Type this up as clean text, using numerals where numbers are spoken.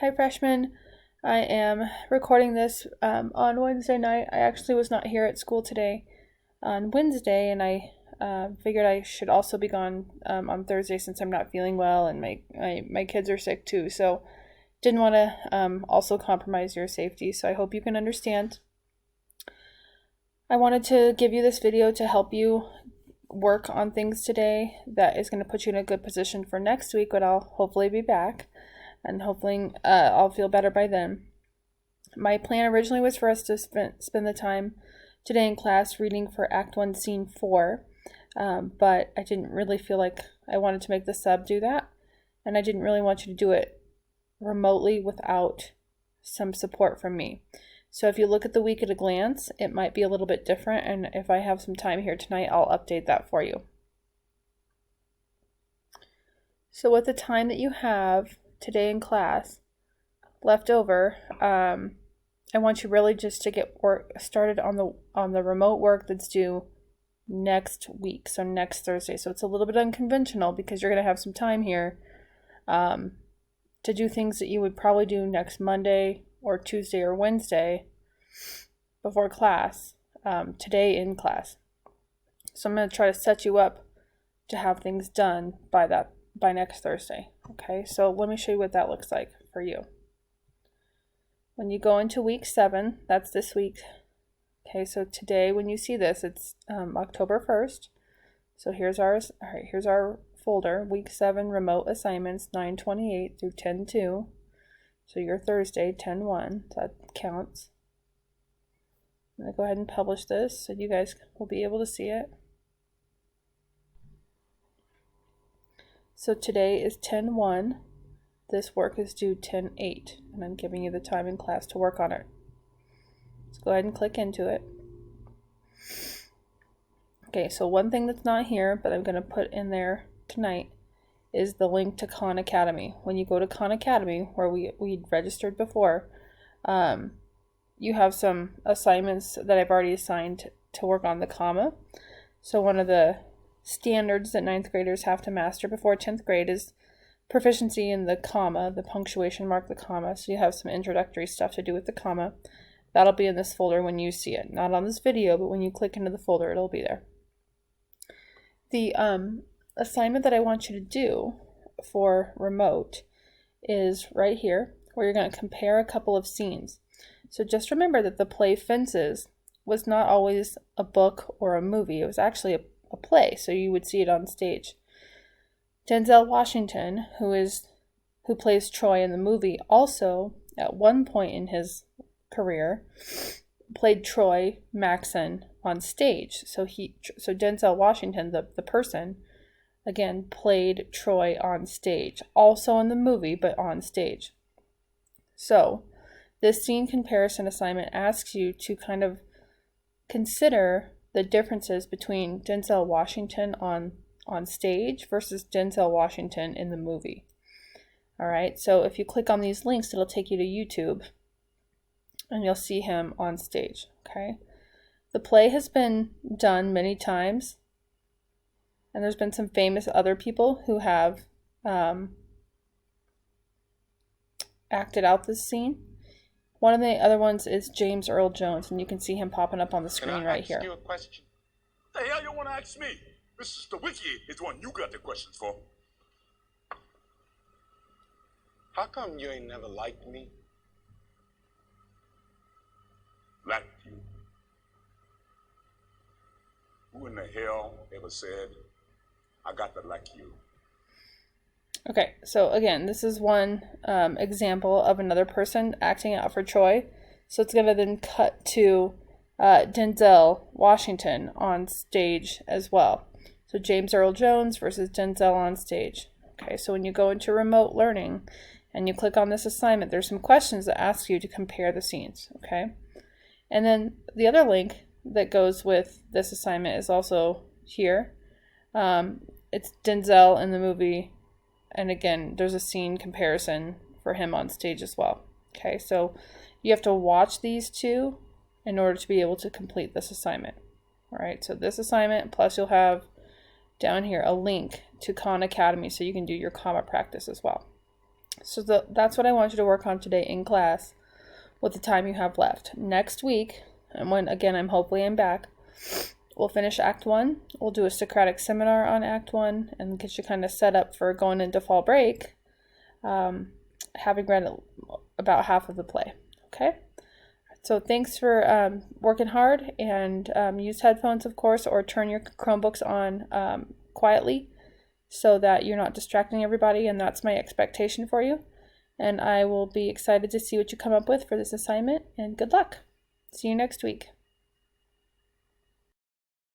Hi freshmen. I am recording this on Wednesday night. I actually was not here at school today on Wednesday, and I figured I should also be gone on Thursday since I'm not feeling well and my kids are sick too. So didn't want to also compromise your safety. So I hope you can understand. I wanted to give you this video to help you work on things today that is going to put you in a good position for next week when I'll hopefully be back, and hopefully I'll feel better by then. My plan originally was for us to spend the time today in class reading for Act 1, Scene 4, but I didn't really feel like I wanted to make the sub do that, and I didn't really want you to do it remotely without some support from me. So if you look at the week at a glance, it might be a little bit different, and if I have some time here tonight, I'll update that for you. So with the time that you have today in class left over, I want you really just to get work started on the remote work that's due next week, so next Thursday. So it's a little bit unconventional because you're going to have some time here to do things that you would probably do next Monday or Tuesday or Wednesday before class, today in class. So I'm going to try to set you up to have things done by next Thursday. Okay, so let me show you what that looks like for you. When you go into week 7, that's this week. Okay, so today when you see this, it's October 1st. So here's our folder, week 7 remote assignments, 9/28 through 10/2. So your Thursday, 10/1, that counts. I'm going to go ahead and publish this so you guys will be able to see it. So today is 10/1. This work is due 10/8, and I'm giving you the time in class to work on it. Let's go ahead and click into it. Okay, so one thing that's not here, but I'm going to put in there tonight, is the link to Khan Academy. When you go to Khan Academy, where we registered before, you have some assignments that I've already assigned to work on the comma. So one of the standards that 9th graders have to master before 10th grade is proficiency in the comma, the punctuation mark, the comma. So you have some introductory stuff to do with the comma. That'll be in this folder when you see it. Not on this video, but when you click into the folder, it'll be there. The assignment that I want you to do for remote is right here, where you're going to compare a couple of scenes. So just remember that the play Fences was not always a book or a movie. It was actually a play, so you would see it on stage. Denzel Washington, who plays Troy in the movie, also at one point in his career played Troy Maxon on stage. So Denzel Washington, the person, again played Troy on stage, also in the movie, but on stage. So this scene comparison assignment asks you to kind of consider the differences between Denzel Washington on stage versus Denzel Washington in the movie. All right, so if you click on these links, it'll take you to YouTube, and you'll see him on stage. Okay, the play has been done many times, and there's been some famous other people who have acted out this scene. One of the other ones is James Earl Jones, and you can see him popping up on the screen right here. Can I ask you a question? The hell you want to ask me? Mr. Stawicki is the one you got the questions for. How come you ain't never liked me? Liked you? Who in the hell ever said I got to like you? Okay, so again, this is one example of another person acting out for Troy. So it's going to then cut to Denzel Washington on stage as well. So James Earl Jones versus Denzel on stage. Okay, so when you go into remote learning and you click on this assignment, there's some questions that ask you to compare the scenes. Okay, and then the other link that goes with this assignment is also here. It's Denzel in the movie. And again, there's a scene comparison for him on stage as well. Okay, so you have to watch these two in order to be able to complete this assignment. All right, so this assignment, plus you'll have down here a link to Khan Academy so you can do your comma practice as well. So that's what I want you to work on today in class with the time you have left. Next week, and when again I'm back, we'll finish Act 1. We'll do a Socratic seminar on Act 1 and get you kind of set up for going into fall break, having read about half of the play. Okay? So thanks for working hard, and use headphones, of course, or turn your Chromebooks on quietly so that you're not distracting everybody, and that's my expectation for you. And I will be excited to see what you come up with for this assignment, and good luck. See you next week.